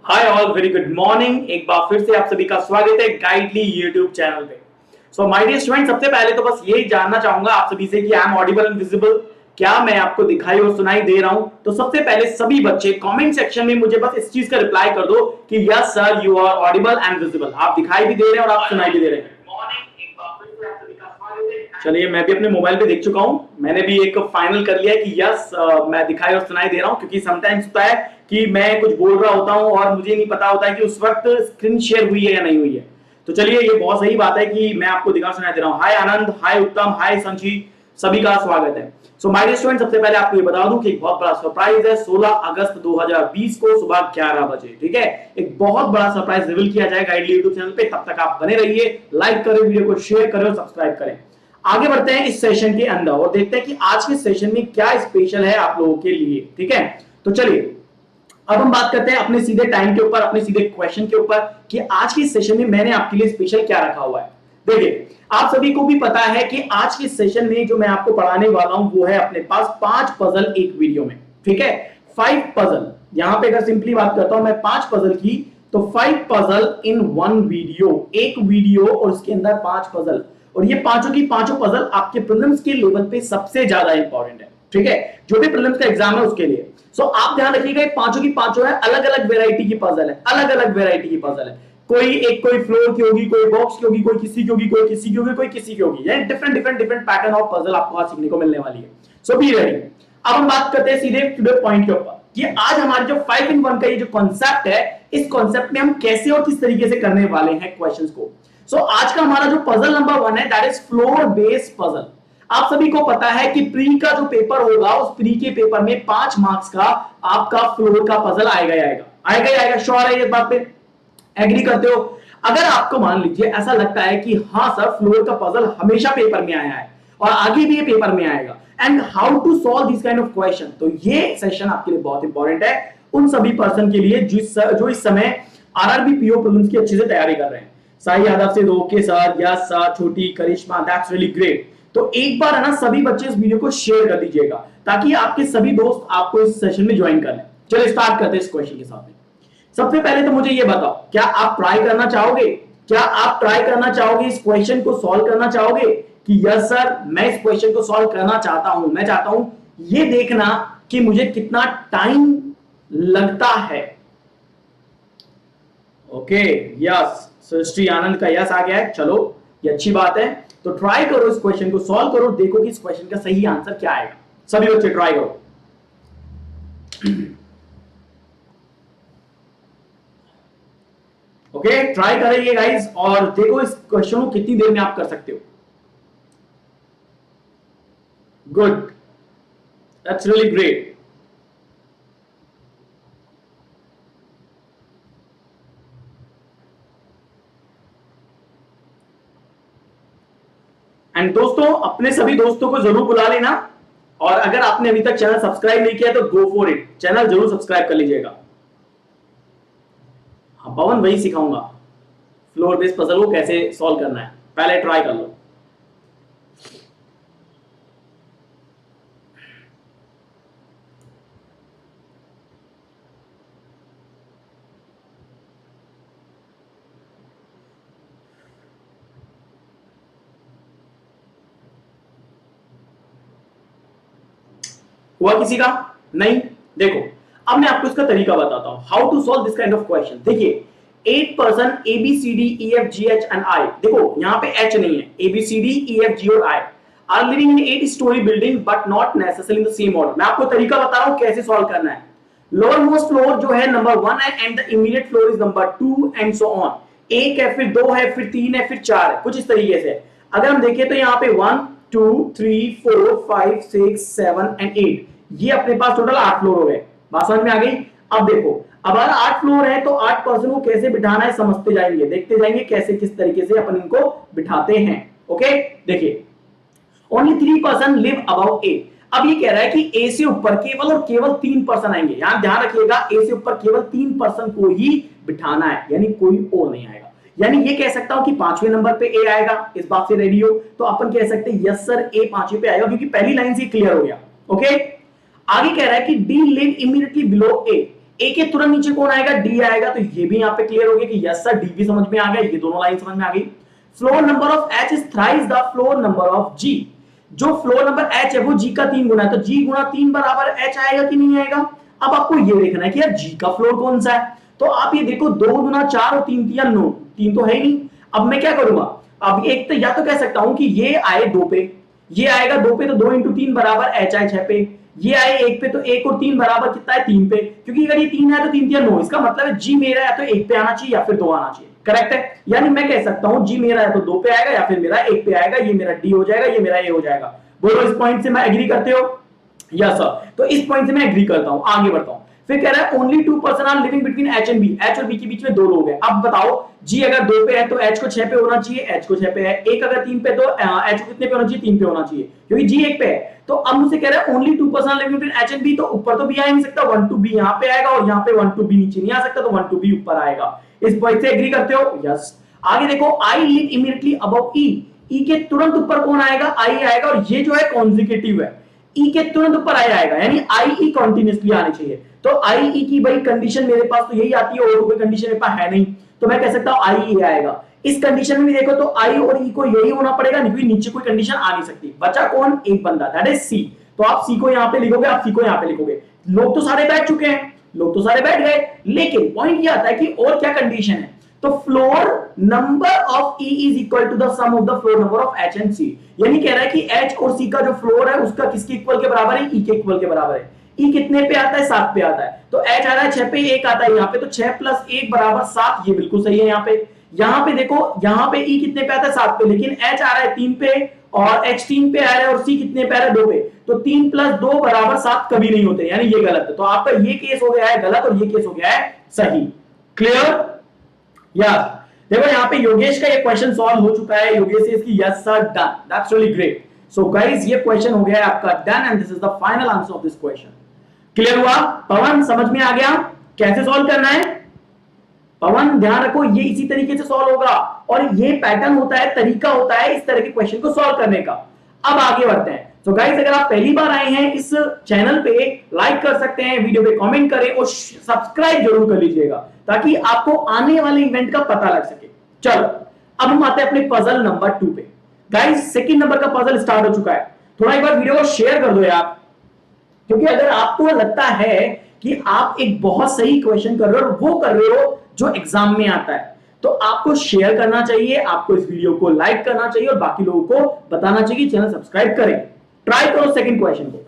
Hi all, very good morning. एक बार फिर से आप सभी का स्वागत है गाइडली यूट्यूब चैनल पे। सो माय डियर स्टूडेंट, सबसे पहले तो बस यही जानना चाहूंगा आप सभी से कि I am audible and visible. क्या मैं आपको दिखाई और सुनाई दे रहा हूं? तो सबसे पहले सभी बच्चे कमेंट सेक्शन में मुझे बस इस चीज का रिप्लाई कर दो कि yes sir, you are audible and visible. आप दिखाई भी दे रहे हैं और आप सुनाई भी दे रहे हैं। चलिए, मैं भी अपने मोबाइल पे देख चुका हूं। मैंने भी एक फाइनल कर लिया है कि यस, मैं दिखाई और सुनाई दे रहा हूं, क्योंकि समटाइम्स होता है कि मैं कुछ बोल रहा होता हूं और मुझे नहीं पता होता है कि उस वक्त स्क्रीन शेयर हुई है या नहीं हुई है। तो चलिए, ये बहुत सही बात है कि मैं आपको दिखा सुनाई दे रहा हूं। हाय आनंद, हाय उत्तम, हाय संची, सभी का स्वागत है। सो माय डियर स्टूडेंट, सबसे पहले आपको ये बता दूं कि एक बहुत बड़ा सरप्राइज है 16 अगस्त 2020 को सुबह 11 बजे। ठीक है, एक बहुत बड़ा सरप्राइज रिवील किया जाएगा गाइडली यूट्यूब चैनल पे। तब तक आप बने रहिए, लाइक करें, वीडियो को शेयर करें और सब्सक्राइब करें। आगे बढ़ते हैं इस सेशन के अंदर और देखते हैं कि आज के सेशन में क्या स्पेशल है आप लोगों के लिए। ठीक है, तो चलिए अब हम बात करते हैं अपने सीधे टाइम के ऊपर, अपने सीधे क्वेश्चन के ऊपर कि आज के सेशन में मैंने आपके लिए स्पेशल क्या रखा हुआ है। देखिए, आप सभी को भी पता है कि आज के सेशन में जो मैं आपको पढ़ाने वाला हूं वो है अपने पास 5 पजल एक वीडियो में। ठीक है, 5 पजल। यहां पे अगर सिंपली बात करता हूं मैं 5 पजल की, तो 5 पजल इन 1 वीडियो, एक वीडियो और उसके अंदर 5 पजल। और ये पांचों की पांचों पजल आपके प्रीलिम्स के लेवल पे सबसे ज्यादा इंपॉर्टेंट है। ठीक है, जो भी प्रीलिम्स का एग्जाम है उसके लिए। सो आप ध्यान रखिएगा, पांचों की पांचों है अलग अलग वेराइटी की पजल है, अलग अलग वेराइटी की पजल है। कोई फ्लोर की होगी, कोई बॉक्स की होगी, कोई किसी की होगी, कोई किसी की होगी, कोई किसी की होगी। यानी डिफरेंट पैटर्न ऑफ पजल आपको आज सीखने को मिलने वाली है। सो बी रेडी। अब हम बात करते हैं सीधे टू द पॉइंट के ऊपर कि आज हमारे जो 5 in 1 का ये जो कॉन्सेप्ट है, इस कॉन्सेप्ट में हम कैसे और किस तरीके से करने वाले हैं क्वेश्चंस को। सो आज का हमारा जो पजल नंबर 1 है, that is floor based puzzle. आप सभी को पता है कि प्री का जो पेपर होगा, उस प्री के पेपर में 5 मार्क्स का आपका फ्लोर का पजल आएगा। श्योर है ये बात पे? एग्री करते हो? अगर आपको मान लीजिए ऐसा लगता है कि हाँ सर, फ्लोर का पजल हमेशा पेपर में आया है और आगे भी ये पेपर में आएगा, and how to solve this kind of question, तो ये सेशन आपके लिए बहुत इंपॉर्टेंट है उन सभी पर्सन के लिए जो इस समय आरआरबी पीओ प्रीलिम्स की अच्छे से तैयारी कर रहे हैं। साई यादव से ओके सर, यस सर, छोटी करिश्मा, दैट्स रियली ग्रेट। तो एक बार है ना, सभी बच्चे इस वीडियो को शेयर कर दीजिएगा ताकि आपके सभी दोस्त आपको इस सेशन में ज्वाइन कर लें। चलिए स्टार्ट करते हैं इस क्वेश्चन के साथ में। सबसे पहले तो मुझे ये बताओ, क्या आप ट्राई करना चाहोगे? क्या आप ट्राई करना चाहोगे, इस क्वेश्चन को सॉल्व करना चाहोगे कि यस सर, मैं इस क्वेश्चन को सॉल्व करना चाहता हूं। मैं चाहता हूं ये देखना कि मुझे कितना टाइम लगता है। ओके, यस, सृष्टि आनंद का यस आ गया है। चलो, ये अच्छी बात है। तो ट्राई करो, इस क्वेश्चन को सॉल्व करो, देखो कि इस क्वेश्चन का सही आंसर क्या आएगा। सभी बच्चे ट्राई करो। ओके, ट्राई करिए गाइस और देखो इस क्वेश्चन को कितनी देर में आप कर सकते हो। Good, that's really great. And दोस्तों, अपने सभी दोस्तों को जरूर बुला लेना, और अगर आपने अभी तक चैनल सब्सक्राइब नहीं किया तो गो फॉर इट, चैनल जरूर सब्सक्राइब कर लीजिएगा। हाँ पवन, वही सिखाऊंगा फ्लोर बेस्ड पजल को कैसे सॉल्व करना है, पहले ट्राई कर लो। हुआ किसी का? नहीं। देखो, अब मैं आपको इसका तरीका बताता हूं, how to solve this kind of question. देखिए, 8 person A B C D E F G H and I, देखो यहां पे एच नहीं है, A B C D E F G और I are living in 8 storey building but not necessarily in the same order. मैं आपको तरीका बता रहा हूं कैसे सॉल्व करना है। लोअर मोस्ट फ्लोर जो है नंबर 1 है and the immediate floor is number 2 and so on. 1 है, फिर 2 है, फिर 3 है, फिर 4 है, कुछ इस तरीके से। अगर हम देखें तो यहाँ पे 1 2 3 4 5 6 7 एंड 8, ये अपने पास टोटल 8 फ्लोर हो गए। बात समझ में आ गई? अब देखो, अब 8 फ्लोर है तो 8 पर्सन को कैसे बिठाना है समझते जाएंगे, देखते जाएंगे कैसे किस तरीके से अपन इनको बिठाते हैं। ओके, देखिए, ओनली 3 पर्सन लिव अबव ए। अब ये कह रहा है कि ए से ऊपर केवल और केवल 3 पर्सन आएंगे। यहां ध्यान रखिएगा, ए से ऊपर केवल 3 पर्सन को ही बिठाना है, यानी कोई और नहीं आएगा। यानी ये कह सकता हूं कि 5वें नंबर पे ए आएगा। इस बात से रेडी हो तो अपन कह सकते हैं यस सर, ए 5वें पे आएगा, क्योंकि पहली लाइन से क्लियर हो गया। ओके, आगे कह रहा है कि डी लिव इमीडिएटली बिलो ए। ए के तुरंत नीचे कौन आएगा, डी आएगा। तो ये भी यहां पे क्लियर हो गया कि यस सर डी भी समझ में आ गया, ये दोनों लाइन समझ में आ गई। Floor number of H is thrice the floor number of G. जो फ्लोर नंबर एच है वो जी का 3 गुना है, तो जी गुना 3 बराबर एच आएगा कि नहीं आएगा। अब आपको ये देखना है कि यार जी का फ्लोर कौन सा है। तो आप ये देखो 2 गुना 4 और 3 तिया 9, 3 तो है ही नहीं। अब मैं क्या करूंगा, अब एक तो या तो कह सकता हूं कि ये आए 2 पे, ये आएगा 2 पे, तो 2 इंटू 3 बराबर एच आए 6 पे। ये आए 1 पे, तो 1 और 3 बराबर कितना है 3 पे, क्योंकि अगर ये 3 है तो 3 तिया 9, इसका मतलब है जी मेरा या तो 1 पे आना चाहिए या फिर 2 आना चाहिए। करेक्ट है, यानी मैं कह सकता हूं जी मेरा या तो 2 पे आएगा या फिर मेरा 1 पे आएगा। ये मेरा डी हो जाएगा, ये मेरा ए हो जाएगा। बोलो इस पॉइंट से मैं एग्री करते हो? Yes sir. तो इस पॉइंट से मैं एग्री करता हूं, आगे बढ़ता हूं। फिर कह रहा है only 2 person are living between H and B. H और बी के बीच में 2 लोग हैं। अब बताओ जी अगर 2 पे है तो एच को 6 पे होना चाहिए, एच को 6 पे है। एक अगर 3 पे तो एच को कितने पे होना चाहिए, 3 पे होना चाहिए, क्योंकि जी 1 पे है। तो अब मुझसे कह रहा है only 2 person are living between H and B, तो ऊपर तो बी आ नहीं सकता, 1 टू बी यहां पे आएगा, और यहां पे 1 टू बी नीचे नहीं आ सकता, तो 1 टू बी ऊपर आएगा। इस पॉइंट से एग्री करते हो? यस। आगे देखो आई लिव इमीडिएटली अबव ई। ई के तुरंत ऊपर कौन आएगा, आई आएगा, और ये जो है कॉन्जिक्यूटिव है, ई के तुरंत ऊपर आई आएगा, यानी आई ई कंटिन्यूअसली आनी चाहिए। तो आई ई की भाई कंडीशन मेरे पास तो यही आती है, और कोई कंडीशन मेरे पास है नहीं, तो मैं कह सकता हूं आई ई आएगा। इस कंडीशन में भी देखो तो आई और ई को यही होना पड़ेगा, क्योंकि नीचे कोई कंडीशन आ नहीं सकती। बचा कौन, एक बंदा, दैट इज सी। तो आप सी को यहां पे लिखोगे, आप सी को यहां पे लिखोगे। लोग तो सारे बैठ चुके हैं, लोग तो सारे बैठ गए, लेकिन पॉइंट ये आता है कि और क्या कंडीशन है। तो floor number of E is equal to the sum of the floor number of H and C. यानी कह रहा है कि एच और सी का जो फ्लोर है उसका किसके इक्वल के बराबर है, ई के इक्वल के बराबर है। ई कितने पे आता है, 7 पे आता है। तो एच आ रहा है 6 पे, 1 आता है यहाँ पे, तो 6 प्लस 1 बराबर 7, ये बिल्कुल सही है। यहाँ पे देखो, यहाँ पे ई कितने पे आता है, 7 पे, लेकिन एच आ रहा है 3 पे, और एच 3 पे आ रहा है, और सी कितने पे आ रहा है, 2 पे। तो 3 प्लस 2 बराबर 7 कभी नहीं होते, यानी ये गलत है। तो आपका ये केस हो गया है गलत, और ये केस हो गया है सही। क्लियर? यस। देखो यहाँ पे योगेश का ये क्वेश्चन सॉल्व हो चुका है। योगेश इज की yes sir, done, that's really great. So guys ये क्वेश्चन हो गया है आपका done, and this is the final answer of this question. Clear हुआ? पवन समझ में आ गया कैसे सॉल्व करना है? पवन ध्यान रखो, ये इसी तरीके से सॉल्व होगा, और ये पैटर्न होता है, तरीका होता है इस तरह के क्वेश्चन को सॉल्व करने का। अब आगे बढ़ते हैं। तो गाइस अगर आप पहली बार आए हैं इस चैनल पे, लाइक कर सकते हैं, वीडियो पे कमेंट करें, और सब्सक्राइब जरूर कर लीजिएगा, ताकि आपको आने वाले इवेंट का पता लग सके। चलो अब हम आते हैं अपने पजल नंबर 2 पे। गाइस सेकंड नंबर का पजल स्टार्ट हो चुका है। थोड़ा एक बार वीडियो को शेयर कर दो यार, क्योंकि अगर आपको लगता है कि आप एक बहुत सही क्वेश्चन कर रहे हो, और वो कर रहे हो जो एग्जाम में आता है, तो आपको शेयर करना चाहिए, आपको इस वीडियो को लाइक करना चाहिए, और बाकी लोगों को बताना चाहिए कि चैनल सब्सक्राइब करें। ट्राई करो सेकंड क्वेश्चन को।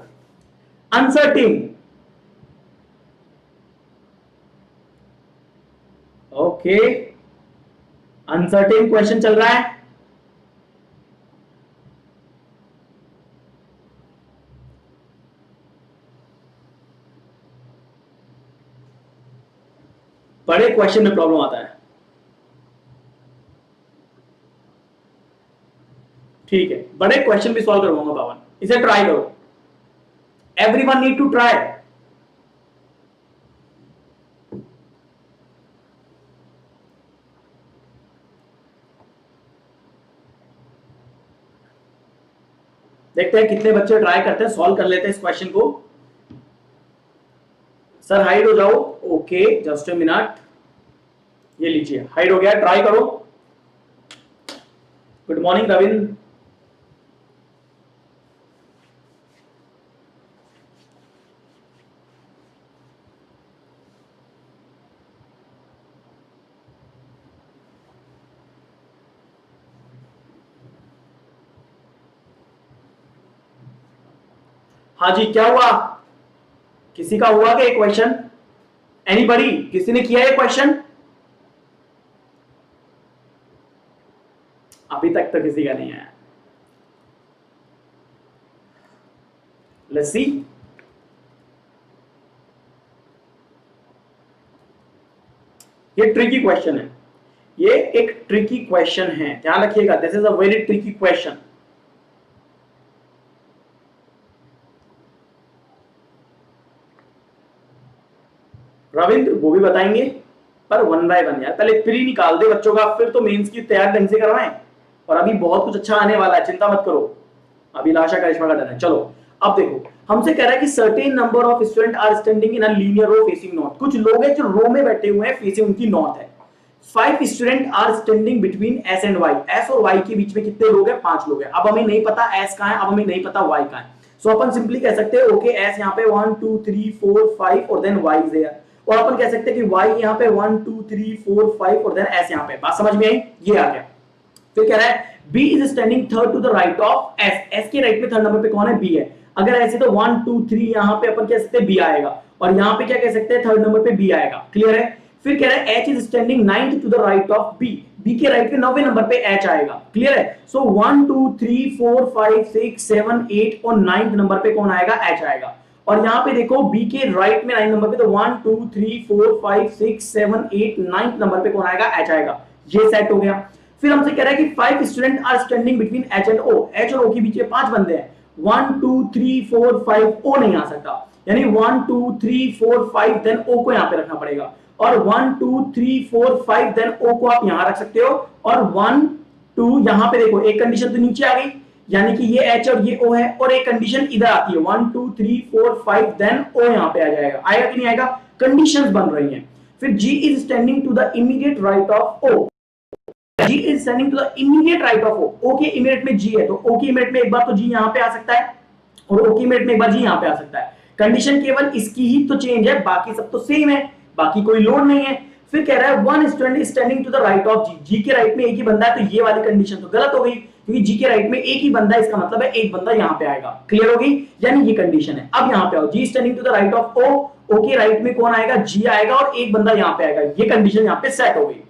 अनसर्टेन, ओके, अनसर्टेन क्वेश्चन चल रहा है। बड़े क्वेश्चन में प्रॉब्लम आता है, ठीक है, बड़े क्वेश्चन भी सॉल्व करवाऊंगा बावन, इसे ट्राई करो। Everyone need to try. देखते हैं कितने बच्चे ट्राई करते हैं, सॉल्व कर लेते हैं इस क्वेश्चन को। सर हाइड हो जाओ, ओके जस्ट अ मिनट, ये लीजिए हाइड हो गया, ट्राई करो। Good morning Ravindra. हाँ जी, क्या हुआ? किसी का हुआ क्या ये क्वेश्चन? एनीबॉडी, किसी ने किया ये क्वेश्चन? अभी तक तो किसी का नहीं आया। Let's see. ये ट्रिकी क्वेश्चन है, ये एक ट्रिकी क्वेश्चन है, ध्यान रखिएगा। This is a very tricky question. Ravindra वो भी बताएंगे, पर वन बाय वन यार, पहले प्री निकाल दे बच्चों का, फिर तो मेंस की तैयार ढंग से करवाएं। और अभी बहुत कुछ अच्छा आने वाला है, चिंता मत करो। अभिलाषा करिश्मा का डर है। चलो अब देखो हमसे कह रहा है कि certain number of student are standing in a linear row facing north. कुछ लोग हैं जो रो में बैठे हुए हैं, फेसिंग उनकी नॉर्थ है। 5 student are standing between S and Y. S और वाई के बीच में कितने लोग हैं? 5 लोग हैं। अब हमें नहीं पता एस कहां है, अब हमें नहीं पता वाई कहां है। सो अपन सिंपली कह सकते हैं ओके एस यहाँ पे 1 2 3 4 5 और देन वाई इज देयर। और अपन कह सकते हैं कि वाई यहाँ पे 1 2 3 4 5 और देन एस यहाँ पे। बात समझ में आई? ये आ गया। फिर कह रहा है B is standing third to the right of S। S के राइट में थर्ड नंबर पे कौन है? B है। अगर ऐसे तो 1 2 3 यहाँ पे अपन कह सकते हैं B आएगा, और यहाँ पे क्या कह सकते हैं? थर्ड नंबर पे B आएगा। क्लियर है? फिर कह रहा है H is standing ninth to the right of B। B के राइट में 9वें नंबर पे H आएगा। क्लियर है? सो 1 2 3 4 5 6 7 8 और 9th नंबर पे कौन आएगा? H आएगा। और यहाँ पे देखो B के राइट में 9 नंबर पे तो 1 2 3 4 5 6 7 8 9th नंबर पे कौन आएगा? H आएगा। ये सेट हो गया। फिर हमसे कह रहा है कि 5 student are standing between H and O। H और O के बीच में 5 बंदे हैं। 1 2 3 4 5 O नहीं आ सकता, यानी 1 2 3 4 5 देन O को यहाँ पे रखना पड़ेगा। और 1 2 3 4 5 देन O को आप यहाँ रख सकते हो। और 1 2 यहाँ पे देखो एक कंडीशन तो नीचे आ गई, यानी कि ये H और ये O है, और एक कंडीशन इधर आती है 1 2 3 4 5 देन O यहाँ पे आ जाएगा। आएगा कि नहीं आएगा? कंडीशंस बन रही हैं। फिर G is standing to the immediate right of O। G is standing to the immediate right of O। O के इमीडिएट में G है, तो O के इमीडिएट में एक बार तो G यहाँ पे आ सकता है, और O के इमीडिएट में एक बार G यहाँ पे आ सकता है। कंडीशन केवल इसकी ही तो चेंज है, बाकी सब तो सेम है, बाकी कोई लोड नहीं है। फिर कह रहा है 1 student is standing to the right of G। G के राइट में एक ही बंदा है, तो ये वाली कंडीशन तो गलत हो गई, क्योंकि G के राइट में एक ही बंदा है, इसका मतलब है एक बंदा यहाँ पे आएगा। क्लियर हो गई? यानी ये कंडीशन है। अब यहाँ पे आओ, G standing to the right of O। O के राइट में कौन आएगा? G आएगा, और एक बंदा यहाँ पे आएगा। ये कंडीशन यहाँ पे सेट हो गई।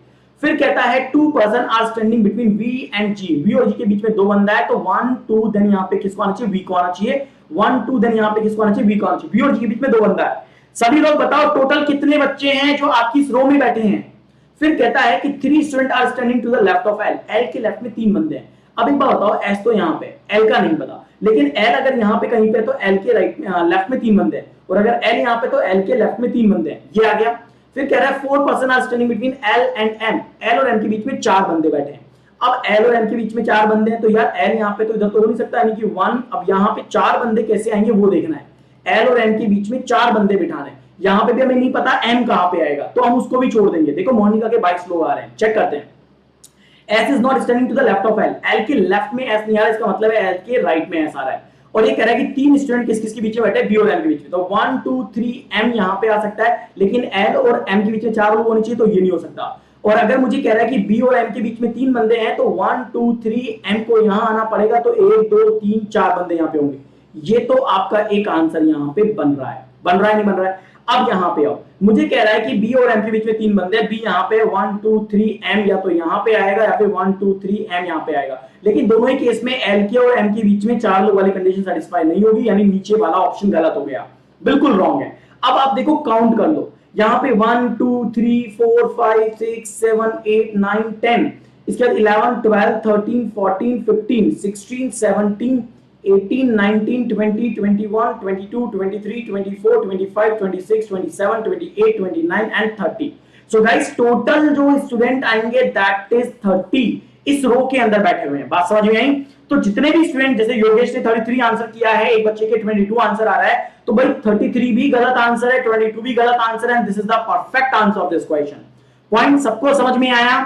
फिर कहता है 2 person are standing between V and G। V और G के बीच में 2 बंदा है, तो 1 2 देन यहाँ पे किसको आना चाहिए? V को आना चाहिए। 1 2 देन यहाँ पे किसको आना चाहिए? V को आना चाहिए। V और G के बीच में 2 बंदा है। सभी लोग बताओ टोटल कितने बच्चे हैं जो आपकी इस रो में बैठे हैं? फिर कहता है कि 3 student are standing to the left of L। L के लेफ्ट में 3 बंदे हैं। अब एक बात बताओ, S तो यहाँ पे, L का नहीं पता, लेकिन L अगर यहाँ पे कहीं पे तो L के राइट में लेफ्ट में 3 बंदे हैं, और अगर L यहाँ पे तो L के लेफ्ट में 3 बंदे हैं। ये आ गया। फिर कह रहा है 4 person are standing between L and M। L और M के बीच में 4 बंदे बैठे हैं। अब L और M के बीच में 4 बंदे हैं, तो यार L यहाँ पे तो इधर तो हो नहीं सकता, यानी कि 1। अब यहाँ पे 4 बंदे कैसे आएंगे वो देखना है। L और M के बीच में 4 बंदे बिठाने हैं। यहाँ पे भी हमें नहीं पता M कहाँ पे आएगा, तो हम उसको भी छोड़ देंगे। देखो मोनिका के 22 लोग आ रहे हैं, चेक करते हैं। S is not standing to the left of L। L के लेफ्ट में S नहीं आ रहा, इसका मतलब है L के राइट में S आ रहा है। और ये कह रहा है कि 3 स्टूडेंट किस किस के बीच में बैठे हैं? B और M के बीच में। तो 1 2 3 M यहाँ पे आ सकता है, लेकिन L और M के बीच में 4 लोग होने चाहिए, तो ये नहीं हो सकता। और अगर मुझे कह रहा है कि B और M के बीच में 3 बंदे हैं, तो 1 2 3 M को यहाँ आना पड़ेगा, तो 1 2 3 4 बंदे यहाँ पे होंगे। ये तो आपका एक आंसर यहाँ पे बन रहा है। बन रहा है नहीं बन रहा है? अब यहाँ पे आओ, मुझे कह रहा है कि B और M के बीच में 3 बंदे हैं। B यहाँ पे 1 2 3 M या तो यहाँ पे आएगा, या फिर 1 2 3 M यहाँ पे आएगा। लेकिन दोनों ही केस में L के और M के बीच में 4 लोग वाली कंडीशन सेटिस्फाई नहीं होगी, यानी नीचे वाला ऑप्शन गलत हो गया, बिल्कुल रॉन्ग है। अब आप देखो काउंट कर लो, यहाँ पे 1 2 3 4 5 6 7 8 9 10, इसके बाद 11 12 13 14 15 16 17 18 19 20 21 22 23 24 25 26 27 28 29 एंड 30। सो गाइस टोटल जो स्टूडेंट आएंगे दैट इज 30 इस रो के अंदर बैठे हुए हैं। बात समझ में आई? तो जितने भी स्टूडेंट, जैसे योगेश ने 33 आंसर किया है, एक बच्चे के 22 आंसर आ रहा है, तो भाई 33 भी गलत आंसर है, 22 भी गलत आंसर है, this is the perfect answer of this question. Point सबको समझ में आया?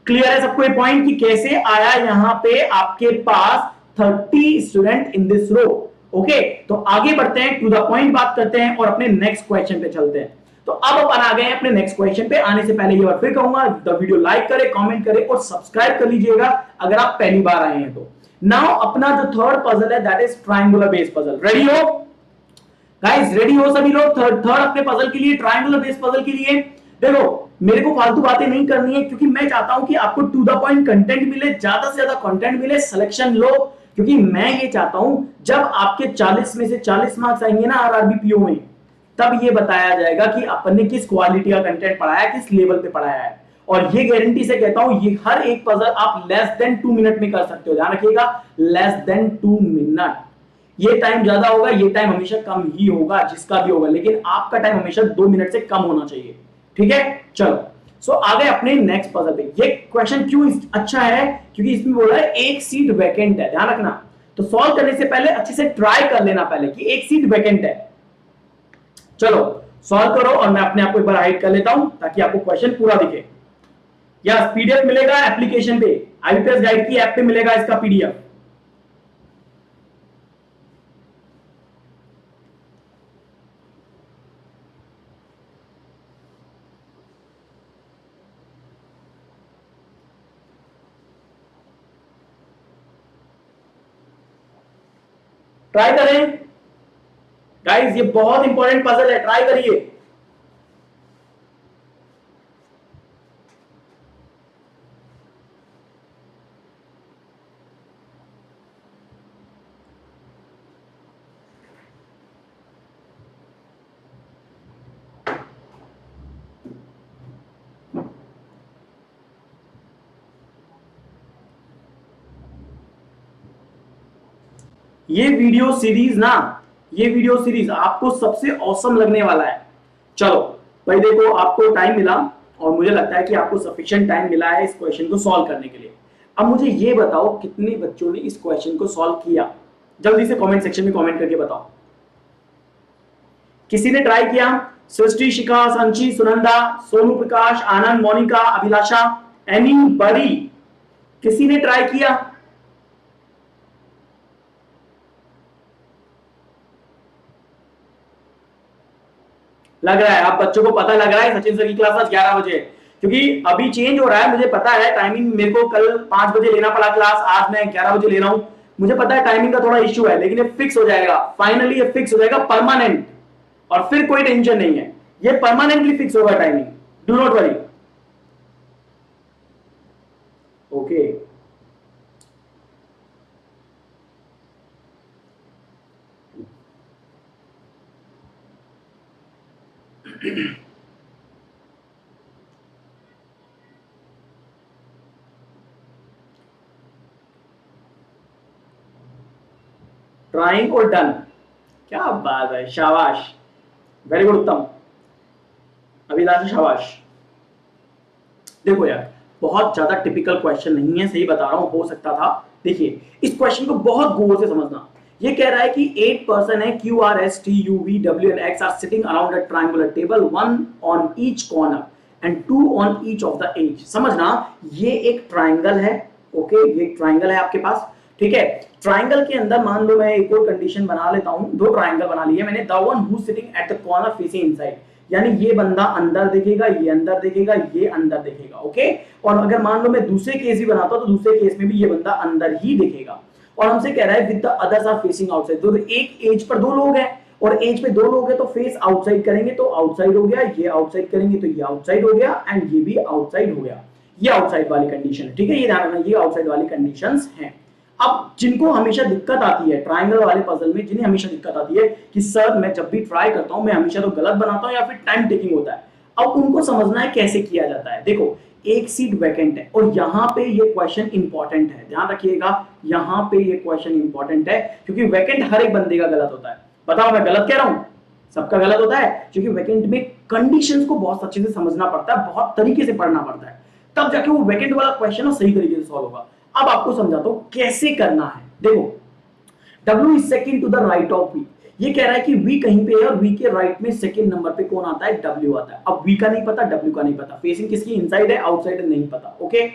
क्लियर है सबको ये पॉइंट कि कैसे आया यहाँ पे आपके पास 30 student in this row? Okay, तो आगे बढ़ते हैं, टू द पॉइंट बात करते हैं और अपने नेक्स्ट क्वेश्चन पे चलते हैं। तो अब अपन आ गए हैं अपने नेक्स्ट क्वेश्चन पे। आने से पहले ये बार फिर कहूंगा, द वीडियो लाइक करें, कमेंट करें और सब्सक्राइब कर लीजिएगा अगर आप पहली बार आए हैं तो। नाउ अपना जो थर्ड पजल है that is triangular base puzzle. Ready हो गाइस? रेडी हो सभी लोग थर्ड अपने पजल के लिए, ट्रायंगुलर बेस पजल के लिए? देखो मेरे को फालतू बातें नहीं करनी है, क्योंकि मैं चाहता हूं कि आपको टू द पॉइंट कंटेंट मिले, ज्यादा से ज्यादा कंटेंट मिले, सिलेक्शन लो, क्योंकि मैं ये चाहता हूं जब आपके 40 में से 40 मार्क्स आएंगे ना आरआरबी पीओ में, तब ये बताया जाएगा कि अपन ने किस क्वालिटी का कंटेंट पढ़ाया, किस लेवल पे पढ़ाया है। और ये गारंटी से कहता हूं, ये हर एक पजल आप लेस देन 2 मिनट में कर सकते हो। ध्यान रखिएगा, लेस देन 2 मिनट। ये टाइम ज्यादा होगा, ये टाइम हमेशा कम ही होगा, जिसका भी होगा, लेकिन आपका टाइम हमेशा 2 मिनट से कम होना चाहिए। ठीक है, चलो सो आगे अपने नेक्स्ट पजल पे। ये क्वेश्चन क्यों अच्छा है? क्योंकि इसमें बोला है एक सीट वैकेंट है। ध्यान रखना, तो सॉल्व करने से पहले अच्छे से ट्राई कर लेना पहले कि एक सीट वैकेंट है। चलो सॉल्व करो और मैं अपने आप को एक बार हाइड कर लेता हूं ताकि आपको क्वेश्चन पूरा दिखे। या पीडीएफ मिलेगा एप्लीकेशन पे, आईबीपीएस गाइड की ऐप पे मिलेगा इसका पीडीएफ। ट्राई करें गाइस, ये बहुत इंपॉर्टेंट पजल है, ट्राई करिए। ये वीडियो सीरीज आपको सबसे औसम लगने वाला है। चलो भाई देखो, आपको टाइम मिला और मुझे लगता है कि आपको सफिशिएंट टाइम मिला है इस क्वेश्चन को सॉल्व करने के लिए। अब मुझे ये बताओ कितने बच्चों ने इस क्वेश्चन को सॉल्व किया, जल्दी से कमेंट सेक्शन में कमेंट करके बताओ। किसी ने ट्राई किया? सृष्टि, शिखा, संची, सुनंदा, सोनू प्रकाश, आनंद, मोनिका, अभिलाषा, एनी बड़ी, किसी ने ट्राई किया? लग रहा है आप बच्चों को पता लग रहा है सचिन सर की क्लास आज 11 बजे, क्योंकि अभी चेंज हो रहा है। मुझे पता है टाइमिंग, मेरे को कल 5 बजे लेना पड़ा क्लास, आज मैं 11 बजे ले रहा हूं। मुझे पता है टाइमिंग का थोड़ा इश्यू है, लेकिन ये फिक्स हो जाएगा, फाइनली ये फिक्स हो जाएगा परमानेंट, और फिर कोई टेंशन नहीं है, ये परमानेंटली फिक्स होगा timing, do not worry. Okay trying और डन, क्या बात है, शाबाश, वेरी गुड उत्तम, अभिलाषा शाबाश। देखो यार, बहुत ज्यादा टिपिकल क्वेश्चन नहीं है, सही बता रहा हूं, हो सकता था। देखिए इस क्वेश्चन को बहुत गौर से समझना। ये कह रहा है कि 8 पर्सन है, Q, R, S, T, U, V, W and X are sitting around a triangular table, 1 on each corner and 2 on each of the edge। समझना, ये एक ट्राइंगल है, ओके, ये एक ट्राइंगल है आपके पास, ठीक है। ट्राइंगल के अंदर मान लो मैं एक और कंडीशन बना लेता हूं, 2 ट्राइंगल बना लिए मैंने। The one who sitting at the corner facing inside, यानी ये बंदा अंदर देखेगा, ये अंदर देखेगा, ये अंदर देखेगा, ओके। और अगर मान लो मैं दूसरे केस भी बनाता हूं तो दूसरे केस में भी ये बंदा अंदर ही देखेगा। और हमसे कह रहा है with the others are facing outside, तो एक एज पर 2 लोग हैं और एज पे 2 लोग हैं तो फेस आउटसाइड करेंगे तो आउटसाइड हो गया, ये आउटसाइड करेंगे तो ये आउटसाइड हो गया, एंड ये भी आउटसाइड हो गया। ये आउटसाइड वाली कंडीशन है, ठीक है, ये ध्यान रखना, ये आउटसाइड वाली कंडीशंस हैं। अब जिनको हमेशा दिक्कत आती है ट्राइंगल वाले पजल में, जिन्हें हमेशा दिक्कत आती है कि सर मैं जब भी ट्राई करता हूं मैं हमेशा तो गलत बनाता हूं या फिर टाइम टेकिंग होता है, अब उनको समझना है कैसे किया जाता है। देखो एक सीट वैकेंट है और यहां पे ये क्वेश्चन इंपॉर्टेंट है, ध्यान रखिएगा, यहां पे ये क्वेश्चन इंपॉर्टेंट है क्योंकि वैकेंट हर एक बंदे का गलत होता है। बताओ मैं गलत कह रहा हूं? सबका गलत होता है, क्योंकि वैकेंट में कंडीशंस को बहुत अच्छे से समझना पड़ता है, बहुत तरीके से पढ़ना पड़ता है, तब जाके वो वैकेंट वाला क्वेश्चन सही तरीके से सॉल्व होगा। अब आपको समझाता हूं कैसे करना है। देखो W is second to the right of V, ये कह रहा है कि V कहीं पे है और V के राइट में सेकंड नंबर पे कौन आता है? W आता है। अब V का नहीं पता, W का नहीं पता, फेसिंग किसकी इनसाइड है आउटसाइड है नहीं पता, okay.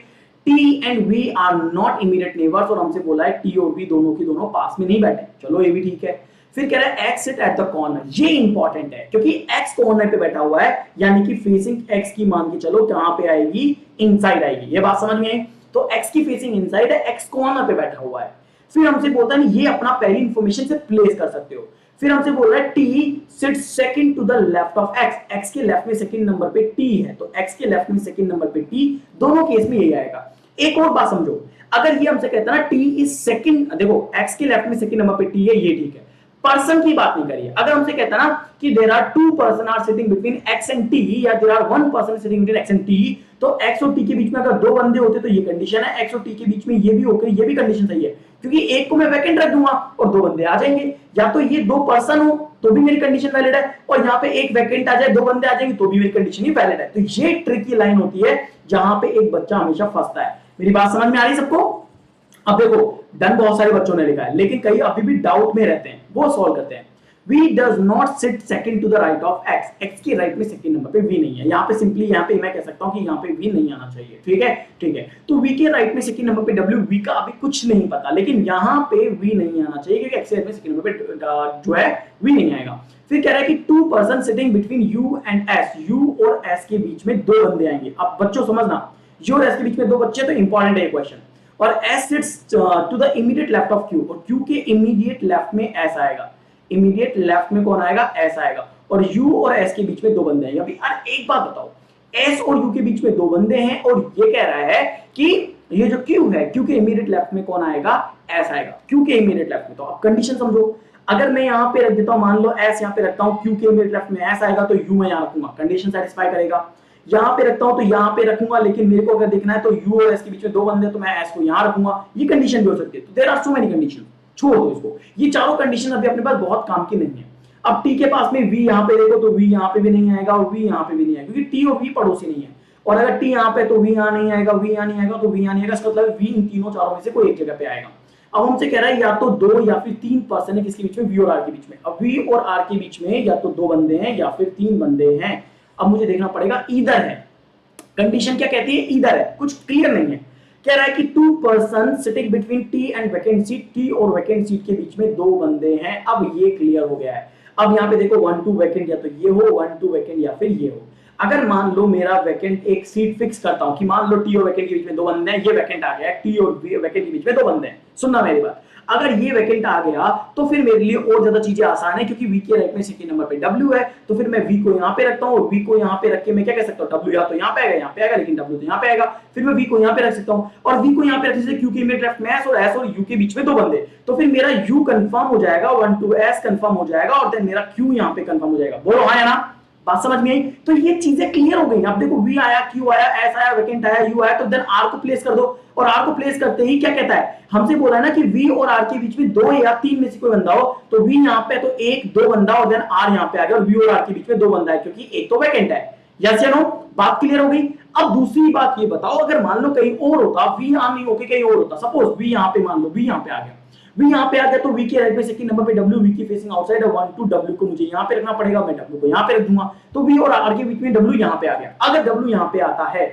T and V are not immediate neighbors, और हमसे बोला है T और V दोनों की दोनों पास में नहीं बैठे, चलो ये भी ठीक है। फिर कह रहा है X sit at the corner, ये इंपॉर्टेंट है क्योंकि X कॉर्नर पे बैठा हुआ है, यानी कि फेसिंग X की मान के चलो कहां पे आएगी? इनसाइड आएगी, ये बात समझ में आई? तो X की फेसिंग इनसाइड है, X कॉर्नर पे बैठा हुआ है। फिर हमसे बोलता है ये अपना पहली इंफॉर्मेशन से प्लेस कर सकते हो। फिर हमसे बोल रहा है T sit second to the left of X, X के लेफ्ट में सेकंड नंबर पे T है तो X के लेफ्ट में सेकंड नंबर पे T, दोनों केस में यही आएगा। एक और बात समझो, अगर ये हमसे कहता है ना T इज सेकंड, देखो X के लेफ्ट में सेकंड नंबर पे T है, ये ठीक है, पर्सन की बात नहीं करिए। अगर हमसे कहता ना कि there are 2 person are sitting between X and T, या there are 1 person sitting between X and T, तो X और T के बीच में अगर 2 बंदे होते तो ये कंडीशन है, X और T के बीच में ये भी ओके, ये भी कंडीशन सही है, क्योंकि एक को मैं वैकेंट रख दूंगा और 2 बंदे आ जाएंगे, या तो ये 2 पर्सन हो तो भी मेरी कंडीशन वैलिड है, और यहाँ पे एक वैकेंट आ जाए 2 बंदे आ जाएंगे तो भी मेरी कंडीशन ही वैलिड है। तो ये ट्रिकी लाइन होती है जहां पे एक बच्चा हमेशा फंसता है। मेरी बात समझ में आ रही सबको? अब देखो डन बहुत सारे बच्चों ने लिखा है, लेकिन कई अभी भी डाउट में रहते हैं, वो सॉल्व करते हैं। V does not sit second to the right of X, X के राइट में सेकंड नंबर पे V नहीं है। यहाँ पे सिंपली यहाँ पे मैं कह सकता हूँ कि यहाँ पे V नहीं आना चाहिए, ठीक है, ठीक है। तो V के राइट में सेकंड नंबर पे W, V का अभी कुछ नहीं पता, लेकिन यहाँ पे V नहीं आना चाहिए क्योंकि X के राइट में सेकंड नंबर पे जो है V नहीं आएगा। फिर कह रहा है कि two person sitting between U and S, U और S के बीच में दो बंदे आएंगे। अब बच्चों समझना, U और S के बीच में दो बच्चे, तो इंपॉर्टेंट है क्वेश्चन। और S sits to the immediate left of Q, और Q के इमीडिएट लेफ्ट में S आएगा। इमीडिएट लेफ्ट में कौन आएगा? S आएगा। और U और S के बीच में दो बंदे हैं। अभी एक बात बताओ, S और U के बीच में दो बंदे हैं और ये कह रहा है कि ये जो Q है, Q के इमीडिएट लेफ्ट में कौन आएगा? S आएगा। Q के इमीडिएट लेफ्ट में। तो अब कंडीशन समझो, अगर मैं यहाँ पे रख देता हूँ, मान लो S यहाँ पे रखता हूँ, Q के इमीडिएट लेफ्ट में S आएगा तो U मैं यहाँ रखूंगा, कंडीशन सेटिस्फाई करेगा। यहाँ पे रखता हूँ तो यहाँ पे रखूंगा, लेकिन मेरे को अगर देखना है तो U और S के बीच में दो बंदे, तो मैं S को यहाँ रखूंगा। ये कंडीशन भी हो सकती है। तो there are so many condition, छोड़ दो इसको, ये चारों कंडीशन अभी अपने पास बहुत काम की नहीं है। अब T के पास में V यहाँ पे देखो तो V यहाँ पे भी नहीं आएगा और V यहाँ पे भी नहीं आएगा, क्योंकि T और V पड़ोसी नहीं है। और अगर T यहाँ पे तो V यहाँ नहीं आएगा, V यहाँ नहीं आएगा तो V यहाँ नहीं आएगा। इसका मतलब V इन तीनों चारों में से कोई एक जगह पे आएगा। अब हमसे कह रहा है या तो दो या फिर तीन पर्सन है, किसके बीच में? V और R के बीच में। अब V और R के बीच में या तो दो बंदे हैं या फिर तीन बंदे हैं। अब मुझे देखना पड़ेगा, ईदर है। कंडीशन क्या कहती है? ईदर है, कुछ क्लियर नहीं है। कह रहा है कि two person sitting between T and vacant seat, T और वैकेंट सीट के बीच में दो बंदे हैं। अब ये क्लियर हो गया है। अब यहाँ पे देखो 1 2 वैकेंट, या तो ये हो 1 2 वैकेंट या फिर ये हो। अगर मान लो मेरा वैकेंट एक सीट फिक्स करता हूं कि मान लो टी और वैकेंट के बीच में दो बंदे हैं, ये वैकेंट आ गया है, टी और वैकेंट के बीच में दो बंदे हैं। सुनना मेरी बात, अगर ये वैकेंट आ गया तो फिर मेरे लिए और ज्यादा चीजें आसान है, क्योंकि वी के राइट में सेकंड नंबर पे W है, तो फिर मैं V को यहाँ पे रखता हूँ और V को यहाँ पे रख के मैं क्या कह सकता हूँ? W या तो यहाँ पे आएगा, लेकिन W तो यहाँ पे आएगा। फिर मैं V को यहाँ पे रख सकता हूँ और V को यहाँ पे रखने से Q के इमीडिएट लेफ्ट में S और S और U के बीच में दो बंदे, तो फिर मेरा U कंफर्म हो जाएगा, 1 2 S कंफर्म हो जाएगा और देन मेरा Q यहाँ पे कंफर्म हो जाएगा। बोलो हाँ या ना? बात समझ में आई? तो ये चीजें क्लियर हो गई। अब देखो V आया, Q आया, S आया, वैकेंट आया, U आया, तो देन R को प्लेस कर दो। और R को प्लेस करते ही क्या कहता है? हमसे बोला है ना कि V और R के बीच में दो या तीन में से कोई बंदा हो, तो V यहाँ पे तो एक दो बंदा और देन R यहाँ पे आ गया और V और R के बीच में दो बंदा है, क्योंकि एक तो वैकेंट है। यस या नो? बात क्लियर हो गई? अब दूसरी बात ये बताओ, अगर मान लो कहीं और होता, V यहाँ नहीं होके कहीं और होता, सपोज V यहाँ पे, मान लो V यहाँ पे आ गया, V यहाँ पे आ गया, तो V के राइट में सेकंड नंबर पे W, V की फेसिंग आउटसाइड है, 1 2 W को मुझे यहाँ पे रखना पड़ेगा, मैं W को यहाँ पे रख दूंगा, तो V और R के बीच में W यहाँ पे आ गया। अगर W यहाँ पे आता है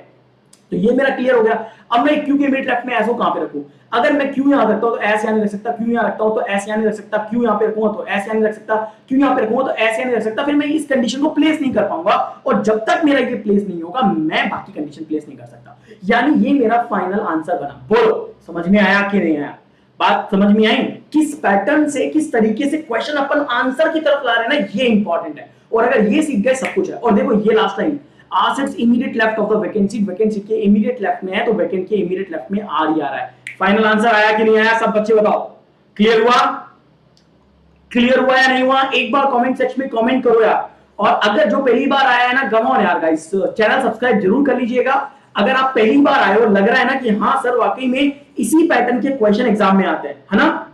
तो ये मेरा क्लियर हो गया। अब मैं Q के इमीडिएट लेफ्ट में S को कहां पे रखूं? अगर मैं Q यहां रखता हूं तो S यहां नहीं रख सकता, Q यहां रखता हूं तो S यहां नहीं रख सकता, Q यहां पे रखूंगा तो S यहां नहीं रख सकता, Q यहां पे रखूंगा तो S यहां नहीं रख सकता, फिर मैं इस कंडीशन को प्लेस नहीं कर पाऊंगा, और जब तक मेरा ये प्लेस नहीं होगा मैं बाकी कंडीशन प्लेस नहीं कर सकता। यानी ये मेरा फाइनल आंसर बना। बोलो समझ में आया कि नहीं आया? बात समझ में आई? किस पैटर्न से, किस तरीके से क्वेश्चन अपन आंसर की तरफ ला रहे हैं ना, ये इंपॉर्टेंट है। और अगर ये सीख गए सब कुछ है। और देखो ये last line, R sits immediate left of the vacant seat, vacant seat के immediate left में है तो vacant के immediate left में R ही आ रहा है। फाइनल आंसर आया कि नहीं आया? सब बच्चे बताओ, क्लियर हुआ? क्लियर हुआ या नहीं हुआ? एक बार कमेंट सेक्शन में कमेंट करो यार। और अगर जो पहली बार आया है ना, कम ऑन यार गाइस, चैनल सब्सक्राइब जरूर कर लीजिएगा। अगर आप पहली बार आए हो, लग रहा है ना कि हाँ सर वाकई में इसी पैटर्न के क्वेश्चन एग्जाम में आते हैं, है ना?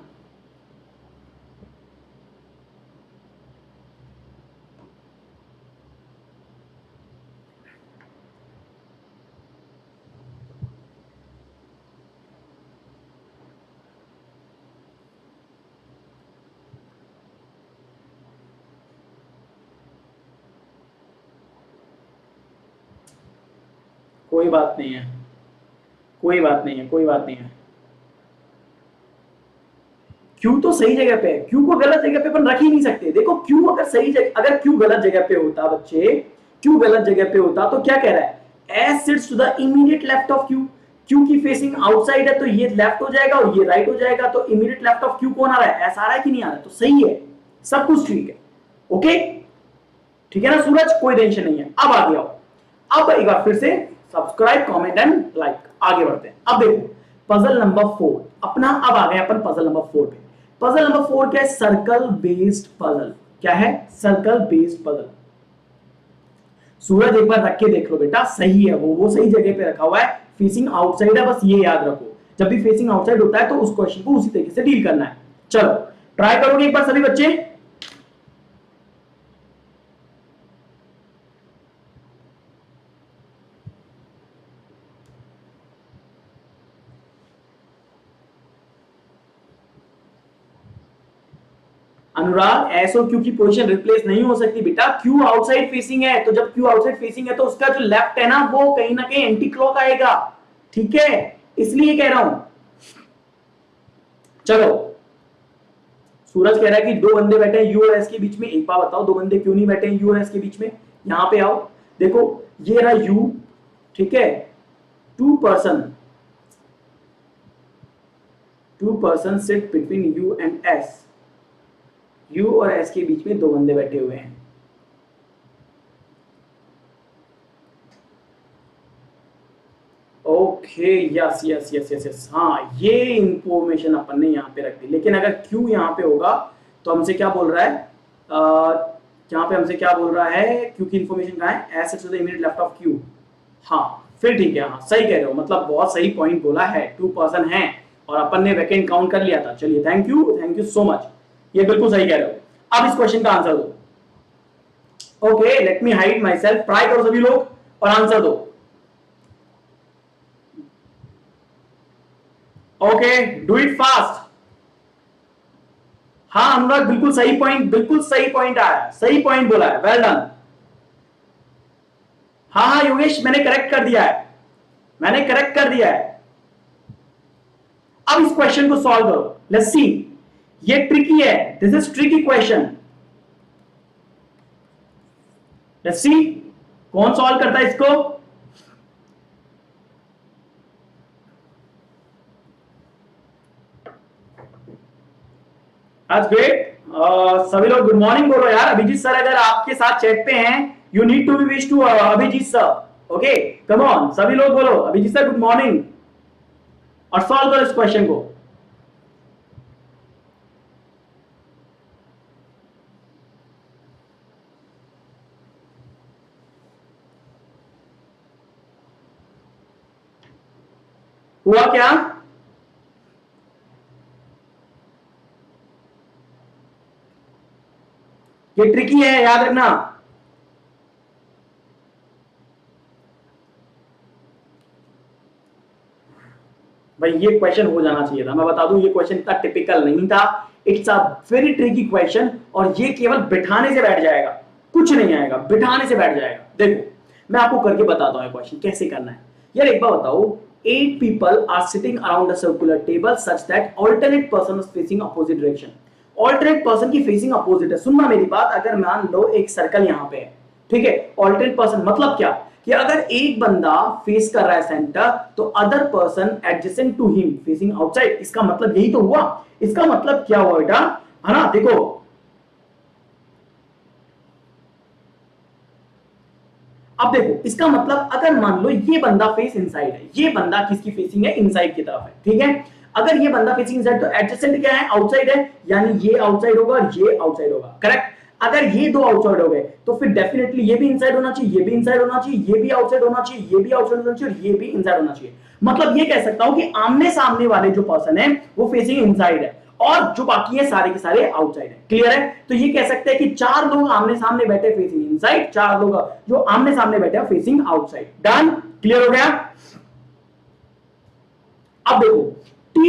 कोई बात नहीं है, कोई बात नहीं है, कोई बात नहीं है। क्यू तो सही जगह पे है, क्यू को गलत जगह पे अपन रख ही नहीं सकते। देखो क्यू अगर सही जगह, अगर क्यू गलत जगह पे होता बच्चे, क्यू गलत जगह पे होता तो क्या कह रहा है? S sits to the immediate left of Q. Q की फेसिंग आउटसाइड है तो ये लेफ्ट हो जाएगा और ये राइट हो जाएगा, तो इमीडिएट लेफ्ट ऑफ क्यू कौन आ रहा है? एस आ रहा है कि नहीं आ रहा है? तो सही है, सब कुछ ठीक है। ओके ठीक है ना सूरज, कोई टेंशन नहीं है। अब आगे आओ, अब एक बार फिर से सब्सक्राइब कमेंट एंड लाइक, आगे बढ़ते हैं। अब देखो पजल नंबर 4 अपना, अब आ गए अपन पजल नंबर 4 पे। पजल नंबर 4 क्या है? Circle based puzzle. क्या है? Circle based puzzle. सूरज एक बार रख के देख लो बेटा, सही है, वो सही जगह पे रखा हुआ है, फेसिंग आउटसाइड है, बस ये याद रखो, जब भी फेसिंग आउटसाइड होता है तो उस क्वेश्चन को उसी तरीके से डील करना है। चलो ट्राई करोगे एक बार सभी बच्चे? अनुराग एस और क्यू की पोजीशन रिप्लेस नहीं हो सकती बेटा, क्यू आउटसाइड फेसिंग है, तो जब क्यू आउटसाइड फेसिंग है तो उसका जो लेफ्ट है ना वो कहीं ना कहीं एंटी क्लॉक आएगा, ठीक है, इसलिए कह रहा हूं। चलो सूरज कह रहा है कि दो बंदे बैठे हैं यू और एस के बीच में, एक बार बताओ दो बंदे क्यों नहीं बैठे हैं यू और एस के बीच में, यहां पे आओ, देखो ये रहा यू, ठीक है, two person sit between U and S, U और एस के बीच में दो बंदे बैठे हुए हैं। Okay yes yes yes yes yes, हाँ ये इंफॉर्मेशन अपन ने यहाँ पे रख दी, लेकिन अगर क्यू यहाँ पे होगा तो हमसे क्या बोल रहा है, यहाँ पे हमसे क्या बोल रहा है, क्यू की इंफॉर्मेशन कहाँ है, S to the immediate left of Q, हाँ फिर ठीक है, हाँ सही कह रहे हो, मतलब बहुत सही पॉइंट बोला है, टू पर्सन है और अपन ने वैकेंट काउंट कर लिया था। चलिए थैंक यू सो मच, ये बिल्कुल सही कह रहे हो। अब इस क्वेश्चन का आंसर दो। Okay let me hide my self, try करो सभी लोग और आंसर दो। Okay do it fast. हाँ अनुराग बिल्कुल सही पॉइंट, बिल्कुल सही पॉइंट आया, सही पॉइंट बोला है, वेल डन। हाँ हाँ योगेश मैंने करेक्ट कर दिया है, मैंने करेक्ट कर दिया है। अब इस क्वेश्चन को सॉल्व करो, लेट्स सी, ये ट्रिकी है, this is tricky question, let's see कौन सॉल्व करता है इसको। That's great. सभी लोग गुड मॉर्निंग बोलो यार, अभिजीत सर अगर आपके साथ चैट पे हैं, you need to be wish to Abhijeet sir, okay come on सभी लोग बोलो अभिजीत सर गुड मॉर्निंग और सॉल्व करो इस क्वेश्चन को। हुआ क्या, ये ट्रिकी है याद रखना। भाई ये क्वेश्चन हो जाना चाहिए था, मैं बता दूं ये क्वेश्चन इतना टिपिकल नहीं था, it's a very tricky question और ये केवल बिठाने से बैठ जाएगा, कुछ नहीं आएगा, बिठाने से बैठ जाएगा। देखो मैं आपको करके बताता हूं क्वेश्चन कैसे करना है। यार एक बार बताओ, 8 people are sitting around a circular table such that alternate person is facing opposite direction. Alternate person की फेसिंग अपोजिट है, सुनना मेरी बात, अगर मान लो एक सर्कल यहां पे है, ठीक है, ऑल्टरनेट पर्सन मतलब क्या कि अगर एक बंदा फेस कर रहा है सेंटर तो other person adjacent to him facing outside, इसका मतलब यही तो हुआ। इसका मतलब क्या हुआ बेटा, है ना, देखो अब देखो इसका मतलब अगर मान लो ये बंदा फेस इनसाइड है, ये बंदा किसकी फेसिंग है, इनसाइड की तरफ है, ठीक है, अगर ये बंदा फेसिंग इनसाइड तो एडजेसेंट क्या है, आउटसाइड है, यानी ये आउटसाइड होगा और ये आउटसाइड होगा, करेक्ट। अगर ये दो आउटसाइड हो गए तो फिर डेफिनेटली ये भी इनसाइड होना चाहिए, ये भी इनसाइड होना चाहिए, ये भी आउटसाइड होना चाहिए, ये भी आउटसाइड होना चाहिए और ये भी इनसाइड होना चाहिए। मतलब ये कह सकता हूं कि आमने सामने वाले जो पर्सन है वो फेसिंग इनसाइड है और जो बाकी है सारे के सारे आउटसाइड है, क्लियर है। तो ये कह सकते हैं कि 4 लोग आमने सामने बैठे फेसिंग इनसाइड, 4 लोग जो आमने सामने बैठे फेसिंग आउटसाइड, डन, क्लियर हो गया। अब देखो T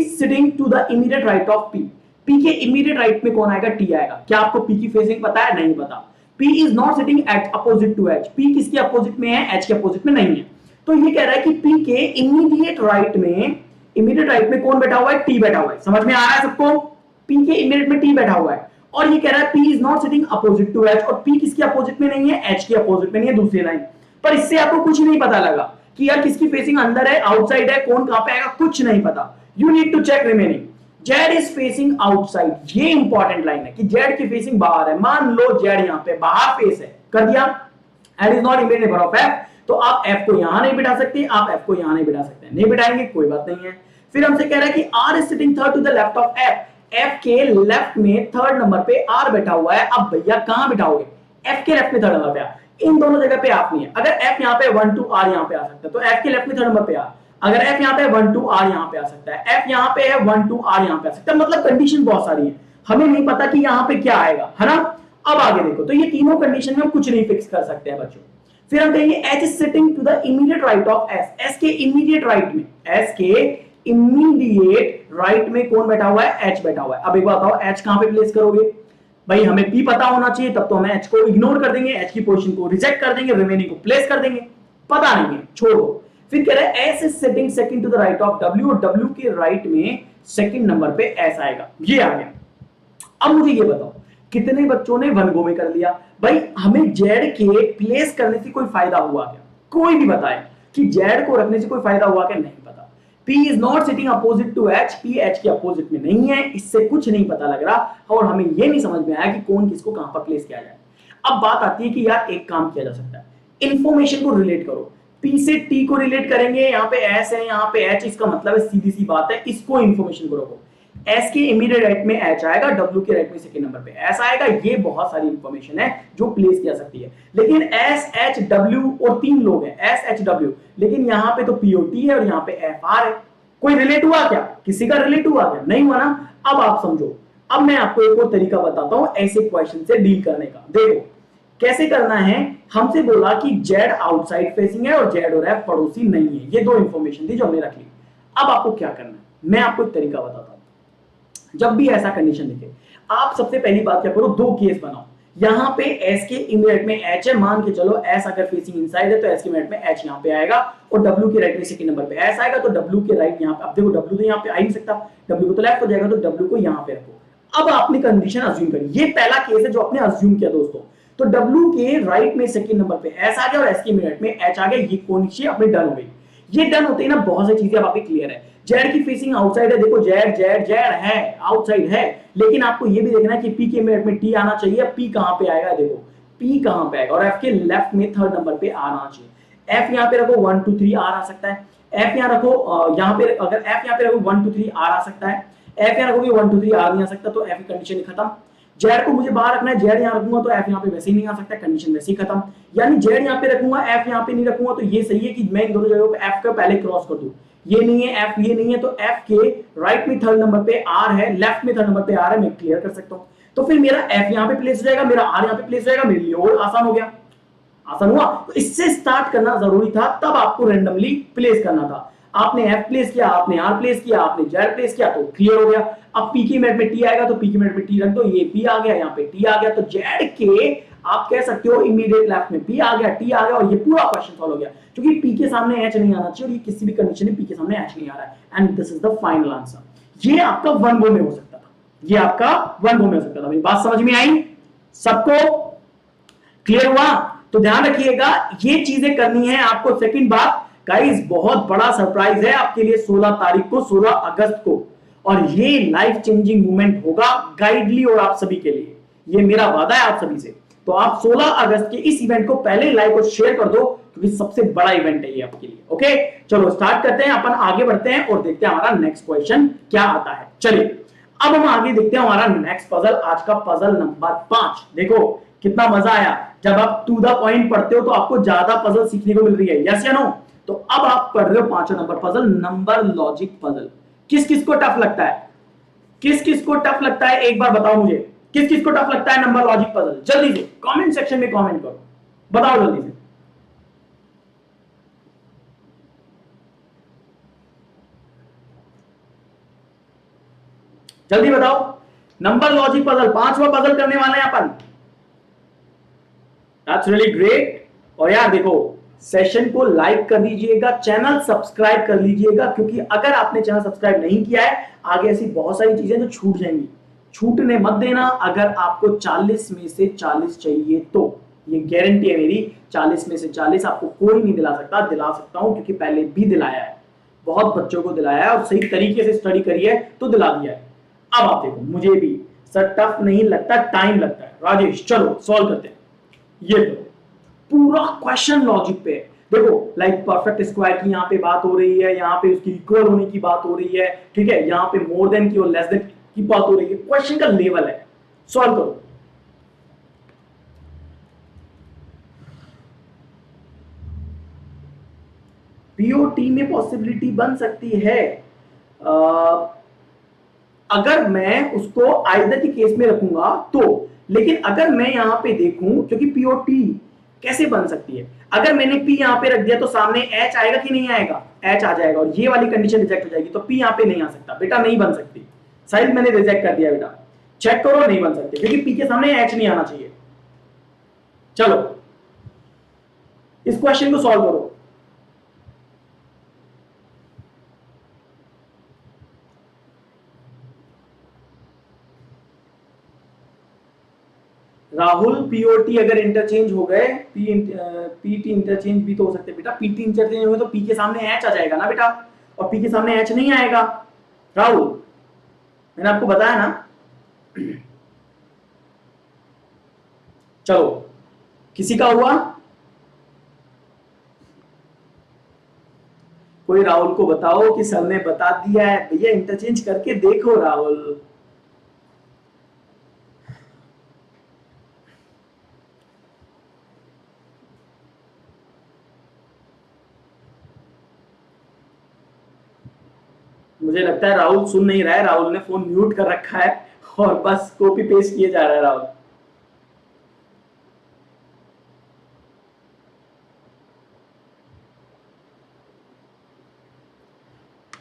sitting to the immediate right of P, P के immediate right में कौन आएगा, T आएगा। क्या आपको P की फेसिंग पता है, नहीं पता। P is not sitting at opposite to H, P किसके अपोजिट में है, H के अपोजिट में नहीं है। तो ये कह रहा है कि P के इमीडिएट राइट में कौन बैठा हुआ है, T बैठा हुआ है, समझ में आ रहा है सबको, P के इमीडिएट में T बैठा हुआ है और ये कह रहा है P is not sitting opposite to H, और P किसके अपोजिट में नहीं है, H के अपोजिट में नहीं है, दूसरी लाइन पर। इससे आपको कुछ नहीं पता लगा कि यार किसकी फेसिंग अंदर है, आउटसाइड है, कौन कहां पे आएगा, कुछ नहीं पता। You need to check remaining, Z is facing outside, ये इंपॉर्टेंट लाइन है कि जेड की फेसिंग बाहर है। मान लो जेड यहां पे बाहर फेस है, कर दिया, and is not immediate neighbour of F, तो आप एफ को यहां नहीं बिठा सकते, आप एफ को यहां नहीं बिठा सकते, नहीं बिठाएंगे कोई बात नहीं है। फिर हमसे कह रहा है कि R is sitting third to the left of F, F के लेफ्ट में थर्ड नंबर पे आर बैठा हुआ है। अब भैया कहां बिठाओगे, एफ के लेफ्ट में थर्ड नंबर पे, इन दोनों जगह पे आप नहीं है। अगर f यहां पे 1 2 r यहां पे आ सकता है तो f के लेफ्ट में थर्ड नंबर पे r, अगर f यहां पे 1 2 r यहां पे आ सकता है, f यहां पे है 1 2 r यहां पे आ सकता है, मतलब कंडीशन बहुत सारी है, हमें नहीं पता कि यहां पे क्या आएगा, है ना। अब आगे देखो, तो ये तीनों कंडीशन में हम कुछ नहीं फिक्स कर सकते हैं बच्चों। फिर हम कहेंगे h is sitting to the immediate right of s, s के इमीडिएट राइट में, s के इमीडिएट राइट में कौन बैठा हुआ है, एच बैठा हुआ है। अब एक बात बताओ, एच कहां पे प्लेस करोगे भाई, हमें पी पता होना चाहिए, तब तो हम एच को इग्नोर कर देंगे, एच की पोजीशन को रिजेक्ट कर देंगे, रिमेनिंग को प्लेस कर देंगे। पता नहीं है, छोड़ो। फिर कह रहा है S is sitting second to the right of W, और डब्ल्यू के राइट में सेकंड नंबर पे एस आएगा। ये आ गया। अब मुझे ये बताओ कितने बच्चों ने वन गो में कर लिया भाई। हमें जेड के प्लेस करने से कोई फायदा हुआ क्या, कोई भी बताए कि जेड को रखने से कोई फायदा हुआ क्या, नहीं पता। P is not sitting opposite to H, P H के अपोजिट में नहीं है, इससे कुछ नहीं पता लग रहा, और हमें ये नहीं समझ में आया कि कौन किसको कहां पर प्लेस किया जाए। अब बात आती है कि यार एक काम किया जा सकता है, इंफॉर्मेशन को रिलेट करो। P से T को रिलेट करेंगे, यहाँ पे S है, यहाँ पे H, इसका मतलब है सीधी सी बात है, इसको इंफॉर्मेशन को रखो। S के इमीडिएट राइट में H आएगा, W के राइट में सेकंड नंबर पे S आएगा। ये बहुत सारी इंफॉर्मेशन है जो प्लेस किया सकती है। लेकिन S H W और तीन लोग हैं, S H W, लेकिन यहाँ पे तो POT है और यहाँ पे FR है। कोई रिलेट हुआ क्या, किसी का रिलेट हुआ क्या, नहीं हुआ ना। अब आप समझो, अब मैं आपको एक और तरीका बताता हूं ऐसे क्वेश्चन से डील करने का। देखो कैसे करना है। हमसे बोला कि जेड आउटसाइड फेसिंग है और जेड और एफ पड़ोसी नहीं है, ये दो इंफॉर्मेशन थी जो हमने रख ली। अब आपको क्या करना है, मैं आपको एक तरीका बताता हूं। जब भी ऐसा कंडीशन दिखे, आप सबसे पहली बात क्या करो, दो केस बनाओ। यहां पे S के इमीडिएट में H है, मान के चलो S अगर फेसिंग इनसाइड है तो S के इमीडिएट में H यहां पे आएगा, और W के राइट में सेकंड नंबर पे S आएगा, तो W के राइट यहां पे, अब देखो W तो यहां पे आ ही नहीं सकता, W को तो लेफ्ट हो जाएगा, तो W को यहां पे रखो। अब आपने कंडीशन अज्यूम करी, ये पहला केस है जो आपने अज्यूम किया दोस्तों। तो W के राइट में सेकंड नंबर पे S आ गया और S के इमीडिएट में H आ गया, ये कौन-सी अपनी डन हो गई। ये डन होते ही ना बहुत सारी चीजें अब आपकी क्लियर है। जेड की फेसिंग आउटसाइड है, देखो जेड जेड जेड है, आउटसाइड है, लेकिन आपको ये भी देखना है कि पी के मिनट में टी आना चाहिए। पी कहां पे आएगा, देखो पी कहां पे आएगा, और एफ के लेफ्ट में थर्ड नंबर पे आना चाहिए। एफ यहां पे रखो 1 2 3 आर आ सकता है, एफ यहां रखो यहां पे, अगर एफ यहां पे रखो 1 2 3 आर आ सकता है, एफ यहां रखोगे 1 2 3 आर नहीं आ सकता, तो एफ की कंडीशन खत्म। जेड को मुझे बाहर रखना है, जेड यहां रखूंगा तो एफ यहां पे वैसे ही नहीं आ सकता, कंडीशन वैसे ही खत्म। यानी जेड यहां पे रखूंगा, एफ यहां पे नहीं रखूंगा, तो ये सही है कि मैं इन दोनों जगहों पे एफ का पहले क्रॉस कर दूं। ये नहीं है एफ, ये नहीं है, तो एफ के राइट में थर्ड नंबर पे आर है, लेफ्ट में थर्ड नंबर पे आर है, मैं क्लियर कर सकता हूं। तो फिर मेरा एफ यहां पे प्लेस हो जाएगा, मेरा आर यहां पे प्लेस हो जाएगा, मेरे लिए और आसान हो गया। आसान हुआ, तो इससे स्टार्ट करना जरूरी था, तब आपको रैंडमली प्लेस करना था। आपने एफ प्लेस किया, आपने आर प्लेस किया, आपने जेड प्लेस किया, तो क्लियर हो गया। अब पी की मिनट में टी आएगा, तो पी की मिनट में टी रख दो, ये पी आ गया, यहाँ पे टी आ गया, तो जेड के आप कह सकते हो इमीडिएट लेफ्ट में पी आ गया, टी आ गया, और ये पूरा क्वेश्चन सॉल्व हो गया, क्योंकि पी के सामने एच नहीं आना चाहिए, और ये किसी भी कंडीशन में पी के सामने एच नहीं आ रहा है। And this is the final answer. ये आपका वन गो में हो सकता था, ये आपका वन गो में हो सकता था। मेरी बात समझ में आई सबको, क्लियर हुआ? तो ध्यान रखिएगा, ये चीजें करनी है आपको। सेकंड बात गाइस, बहुत बड़ा सरप्राइज है आपके लिए 16 तारीख को, 16 अगस्त को, और ये लाइफ चेंजिंग मूवमेंट होगा गाइडली और आप सभी के लिए, ये मेरा वादा है आप सभी से। तो आप 16 अगस्त के इस इवेंट को पहले लाइक और शेयर कर दो, क्योंकि सबसे बड़ा इवेंट है ये आपके लिए। ओके चलो स्टार्ट करते हैं, अपन आगे बढ़ते हैं और देखते हैं हमारा नेक्स्ट क्वेश्चन क्या आता है। चलिए अब हम आगे देखते हैं हमारा नेक्स्ट पजल, आज का पजल नंबर 5। देखो कितना मजा आया, जब आप टू द पॉइंट पढ़ते हो तो आपको ज्यादा पजल सीखने को मिल रही है, यस या नो? तो अब आप पढ़ रहे हो 5वां number puzzle, number logic puzzle. किस किस को टफ लगता है, किस किस को टफ लगता है, एक बार बताओ मुझे, किस किस को टफ लगता है नंबर लॉजिक पजल? जल्दी से कमेंट सेक्शन में कमेंट करो, बताओ जल्दी से। जल्दी बताओ, नंबर लॉजिक पजल 5वां पजल करने वाले हैं अपन। That's really great. और यार देखो, सेशन को लाइक कर दीजिएगा, चैनल सब्सक्राइब कर लीजिएगा, क्योंकि अगर आपने चैनल सब्सक्राइब नहीं किया है, आगे ऐसी बहुत सारी चीजें जो छूट जाएंगी, छूटने मत देना। अगर आपको 40 में से 40 चाहिए तो ये गारंटी है मेरी, 40 में से 40 आपको कोई नहीं दिला सकता, दिला सकता हूं क्योंकि पहले भी दिलाया है, बहुत बच्चों को दिलाया है, और सही तरीके से स्टडी करी है तो दिला दिया है। अब आप देखो, मुझे भी सर टफ नहीं लगता, टाइम लगता है। राजेश चलो सॉल्व करते हैं। ये लो पूरा क्वेश्चन लॉजिक पे है। देखो लाइक परफेक्ट स्क्वायर की यहाँ पे बात हो रही है, यहाँ पे उसकी इक्वल होने की बात हो रही है, ठीक है, यहाँ पे मोर देन की और लेस देन की बात हो रही है। क्वेश्चन का लेवल है, सॉल्व करो। पीओटी में पॉसिबिलिटी बन सकती है अगर मैं उसको आइदर के केस में रखूंगा तो, लेकिन अगर मैं यहां पे देखूं, क्योंकि पीओटी कैसे बन सकती है? अगर मैंने पी यहां पे रख दिया तो सामने एच आएगा कि नहीं आएगा? एच आ जाएगा और ये वाली कंडीशन रिजेक्ट हो जाएगी, तो पी यहां पे नहीं आ सकता बेटा, नहीं बन सकती। साइज मैंने रिजेक्ट कर दिया बेटा, चेक करो, नहीं बन सकती क्योंकि पी के सामने एच नहीं आना चाहिए। चलो इस क्वेश्चन को सॉल्व करो। राहुल पीओटी अगर इंटरचेंज हो गए, पीटी इंटरचेंज भी तो हो सकते बेटा। पीटी इंटरचेंज हो गए तो पी के सामने एच आ जाएगा ना बेटा, और पी के सामने एच नहीं आएगा। राहुल मैंने आपको बताया ना। चलो किसी का हुआ? कोई राहुल को बताओ कि सर ने बता दिया है भैया, इंटरचेंज करके देखो राहुल। मुझे लगता है राहुल सुन नहीं रहा है, राहुल ने फोन म्यूट कर रखा है और बस कॉपी पेस्ट किए जा रहा है राहुल।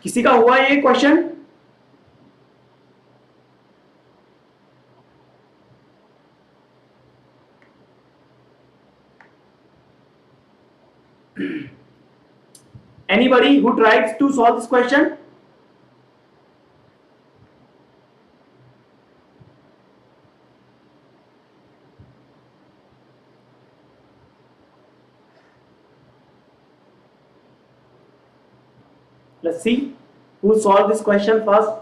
किसी का हुआ ये question? Anybody who tries to solve this question? Let's see who solved this question first.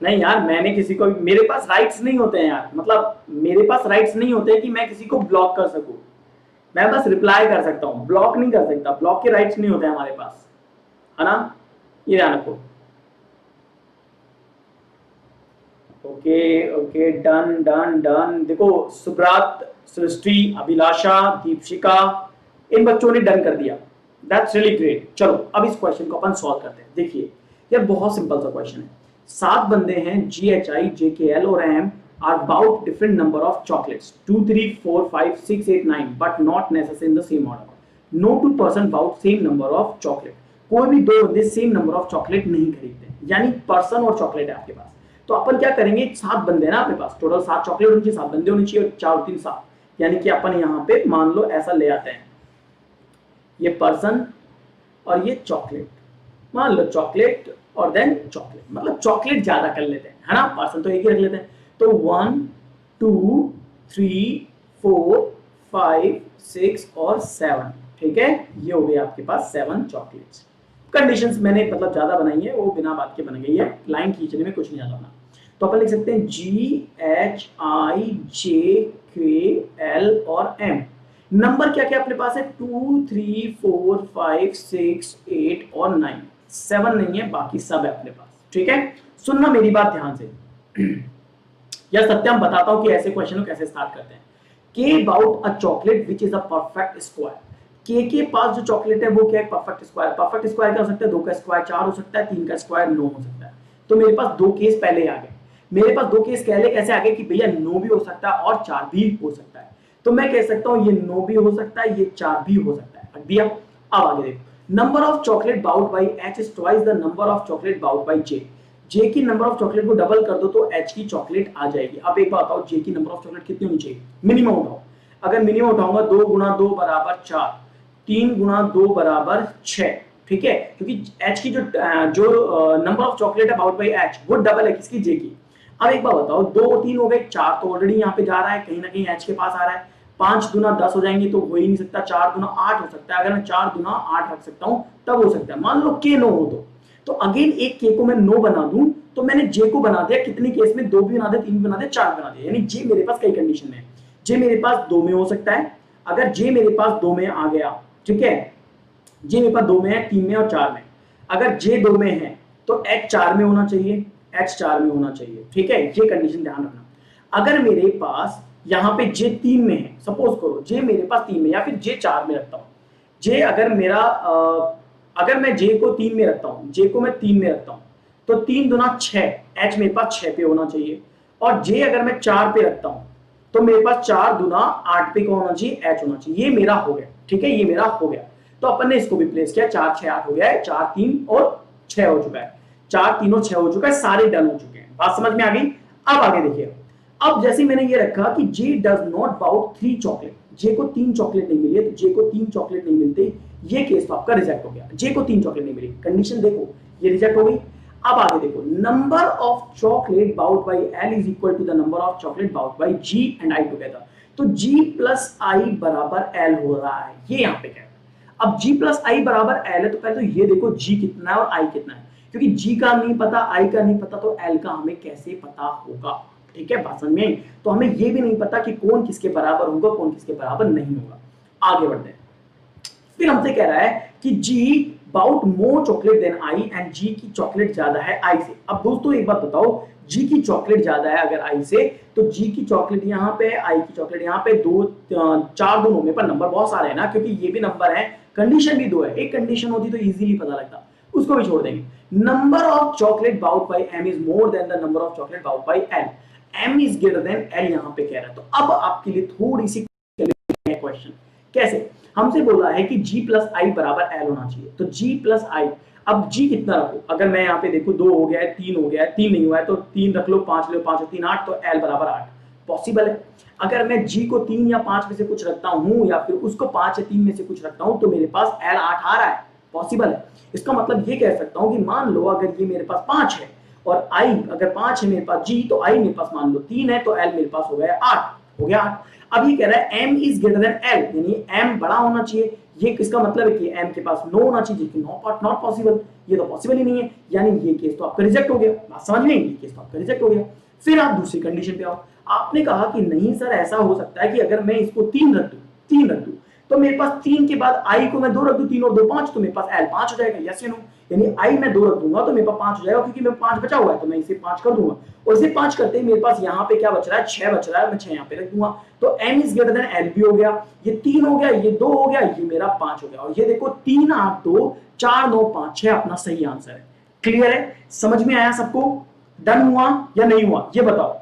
नहीं यार, मैंने किसी को, मेरे पास राइट्स नहीं होते हैं यार, मतलब मेरे पास राइट्स नहीं होते कि मैं किसी को ब्लॉक कर सकूं। मैं बस रिप्लाई कर सकता हूं, ब्लॉक नहीं कर सकता। ब्लॉक के राइट्स नहीं होते हमारे पास, है ना, ये ध्यान रखो। Okay okay, done done done. देखो सुब्रात, सृष्टि, अभिलाषा, दीपशिका, इन बच्चों ने डन कर दिया। That's really great. चलो अब इस क्वेश्चन को अपन सॉल्व करते हैं। देखिए ये बहुत सिंपल सा क्वेश्चन है। 7 बंदे हैं, GHI, JKL और AM are about different number of chocolates 2 3 4 5 6 8 9 but not necessarily in the same order. No two person about same number of chocolate. कोई भी दो बंदे सेम नंबर ऑफ चॉकलेट नहीं खरीदते, यानी पर्सन और चॉकलेट है आपके पास। तो अपन क्या करेंगे, 7 बंदे हैं ना आपके पास, टोटल 7 चॉकलेट होनी चाहिए, 7 बंदे होने चाहिए, और 4 3 7, यानी कि अपन यहाँ पे मान लो ऐसा ले आते हैं, ये पर्सन और ये चॉकलेट, मान लो चॉकलेट और देन चॉकलेट, मतलब चॉकलेट ज्यादा कर लेते हैं, है ना, पर्सन तो एक ही रख लेते हैं। तो 1 2 3 4 5 6 और 7, ठीक है, ये हो गया आपके पास 7 चॉकलेट्स। कंडीशंस मैंने मतलब ज्यादा बनाई है, वो बिना बात के बन गई है, लाइन खींचने में कुछ नहीं ज्यादा बना। तो अपन लिख सकते हैं GHI JKL और M। नंबर क्या क्या अपने पास है, 2 3 4 5 6 8 और 9, 7 नहीं है, बाकी सब है अपने पास, ठीक है। सुनना मेरी बात ध्यान से। यह सत्यम बताता हूं कि ऐसे क्वेश्चन को कैसे स्टार्ट करते हैं। के about a chocolate which is a perfect square. के पास जो चॉकलेट है वो क्या है, परफेक्ट स्क्वायर। परफेक्ट स्क्वायर क्या हो सकता है, 2 का स्क्वायर 4 हो सकता है, 3 का स्क्वायर 9 हो सकता है। तो मेरे पास 2 केस पहले आ गए। मेरे पास 2 केस पहले कैसे आ गए कि भैया 9 भी हो सकता है और 4 भी हो सकता है। तो मैं कह सकता हूं ये 9 भी हो सकता है, ये 4 भी हो सकता है। भैया अब आगे देखो, number of chocolate bought by H is twice the number of chocolate bought by J। J की नंबर ऑफ चॉकलेट को डबल कर दो तो H की चॉकलेट आ जाएगी। अब एक बात बताओ, J की नंबर ऑफ चॉकलेट कितनी होनी चाहिए, मिनिमम उठाओ। अगर मिनिमम उठाऊंगा 2 गुना 2 बराबर 4, 3 गुना 2 बराबर 6, ठीक है, क्योंकि H की जो नंबर ऑफ चॉकलेट है बाउट बाई H वो डबल है किसकी, J की। अब एक बात बताओ, 2 3 हो गए, 4 तो ऑलरेडी यहाँ पे जा रहा है, कहीं ना कहीं H के पास आ रहा है। 5 दुना 10 हो जाएंगे तो हो ही नहीं सकता, 4 दुना 8 हो सकता है। अगर मैं 4 दुना 8 रख सकता हूं तब हो सकता है। मान लो K 9 हो तो अगेन एक K को मैं 9 बना दूं तो मैंने J को बना दिया कितने केस में, 2 भी बना दिया, 3 भी बना दिया, 4 बना दिया, यानी J मेरे पास कई कंडीशन में है। J मेरे पास 2 में हो सकता है, अगर J मेरे पास 2 में आ गया, ठीक है, जे मेरे पास 2 में है, 3 में और 4 में। अगर जे 2 में है तो एच 4 में होना चाहिए, एच 4 में होना चाहिए, ठीक है, ये कंडीशन ध्यान रखना। अगर मेरे पास यहाँ पे जे 3 में है, सपोज करो जे मेरे पास 3 में या फिर जे 4 में रखता हूँ, जे अगर मेरा अगर मैं जे को 3 में रखता हूँ, जे को मैं 3 में रखता हूँ तो 3 दूना 6, एच मेरे पास 6 पे होना चाहिए। और जे अगर मैं 4 पे रखता हूँ तो मेरे पास 4 दूना 8 पे होना चाहिए, एच होना चाहिए। ये मेरा हो गया, ठीक है, ये मेरा हो गया। तो अपन ने इसको भी प्लेस किया, 4 6 8 हो गया है, 4 3 और 6 हो चुका है, 4 3 और 6 हो चुका है, सारे डन हो चुके हैं। बात समझ में आ गई। अब आगे देखिए, अब जैसे मैंने ये रखा कि जे डज नॉट बाउट 3 चॉकलेट, जे को 3 चॉकलेट नहीं मिली है, तो जे को 3 चॉकलेट नहीं मिलते, ये केस तो आपका रिजेक्ट हो गया। जे को 3 चॉकलेट नहीं मिली, कंडीशन देखो, ये रिजेक्ट हो गई। अब आगे देखो, number of chocolate bought by L is equal to the number of chocolate bought by G and I together. तो जी प्लस आई बराबर एल हो रहा है, ये यहाँ पे क्या है। अब जी प्लस आई बराबर एल है, तो पहले तो ये देखो जी कितना है और आई कितना है, क्योंकि जी का नहीं पता, आई का नहीं पता, तो एल का हमें कैसे पता होगा। ठीक है, बात समझ में। तो हमें ये भी नहीं पता कि कौन किसके बराबर होगा, कौन किसके बराबर नहीं होगा। आगे बढ़ते हैं, फिर हमसे कह रहा है कि G bought more chocolate than I and G की चॉकलेट ज्यादा है आई से। अब दोस्तों एक बात बताओ, जी की चॉकलेट ज्यादा है अगर आई से, तो जी की चॉकलेट यहाँ पे, आई की चॉकलेट यहाँ पे, 2 4 दोनों में, पर नंबर बहुत सारे हैं ना, क्योंकि ये भी नंबर है, कंडीशन भी 2 है। एक कंडीशन होती तो इजीली पता लगता, उसको भी छोड़ देंगे। Number of chocolate bought by M is more than the number of chocolate bought by L, M is greater than L यहाँ पे कह रहा है। तो अब आपके लिए थोड़ी सी क्वेश्चन, कैसे हमसे बोला है कि g प्लस आई बराबर एल होना चाहिए, तो g प्लस आई, अब g कितना रखो, अगर मैं यहाँ पे देखूं 2 हो गया है, 3 हो गया है, 3 नहीं हुआ है तो 3 रख लो, 5 लो, 5 और 3 8, तो l बराबर 8 पॉसिबल है। अगर मैं g को 3 या 5 में से कुछ रखता हूं या फिर उसको 5 या 3 में से कुछ रखता हूं तो मेरे पास l 8 आ रहा है, पॉसिबल है। इसका मतलब ये कह सकता हूं कि मान लो अगर ये मेरे पास 5 है और i अगर 5 है मेरे पास g, तो i मेरे पास मान लो 3 है, तो l मेरे पास हो गया 8, हो गया 8। अब ये कह रहा है m is greater then l, यानी m बड़ा होना चाहिए। ये किसका मतलब है कि m के पास 9 होना चाहिए, कि नॉट पॉसिबल, ये तो पॉसिबल ही नहीं है, यानी ये केस तो आपका रिजेक्ट हो गया। बात समझ में, ये केस तो आपका रिजेक्ट हो गया। फिर आप दूसरी कंडीशन पे आओ, आपने कहा कि नहीं सर ऐसा हो सकता है कि अगर मैं इसको 3 रख दूं तो मेरे पास 3 के बाद i को मैं 2 रख दूं, 3 और 2 5, तो मेरे पास l 5 हो जाएगा, यस या नो। यानी i मैं 2 रख दूंगा तो मेरे पास 5 हो जाएगा, क्योंकि मेरे 5 बचा हुआ है तो मैं इसे 5 कर दूंगा, और इसे 5 करते ही मेरे पास यहाँ पे क्या बच रहा है, 6 बच रहा है, मैं 6 यहाँ पे रख दूंगा, तो m is greater then l भी हो गया। ये 3 हो गया, ये 2 हो गया, ये मेरा 5 हो गया, और ये देखो 3 8 2 4 9 5 6 अपना सही आंसर है। क्लियर है, समझ में आया सबको, डन हुआ या नहीं हुआ, ये बताओ,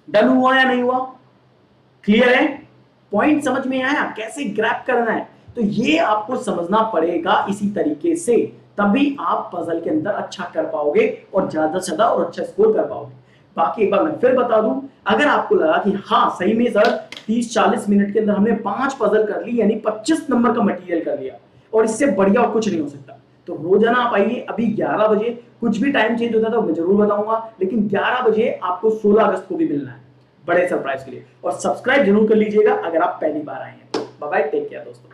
डन हुआ या नहीं हुआ, क्लियर है, पॉइंट समझ में आया, कैसे ग्रैब करना है, तो ये आपको समझना पड़ेगा इसी तरीके से, तभी आप पजल के अंदर अच्छा कर पाओगे और ज्यादा से ज्यादा और अच्छा स्कोर कर पाओगे। बाकी एक बार मैं फिर बता दूं, अगर आपको लगा कि हाँ सही में सर 30-40 मिनट के अंदर हमने 5 पजल कर ली, यानी 25 नंबर का मटेरियल कर लिया और इससे बढ़िया और कुछ नहीं हो सकता, तो रोजाना आप आइए। अभी 11 बजे, कुछ भी टाइम चेंज होता है तो मैं जरूर बताऊंगा, लेकिन 11 बजे आपको 16 अगस्त को भी मिलना है बड़े सरप्राइज के लिए, और सब्सक्राइब जरूर कर लीजिएगा अगर आप पहली बार आए हैं। बाय बाय, टेक केयर दोस्तों।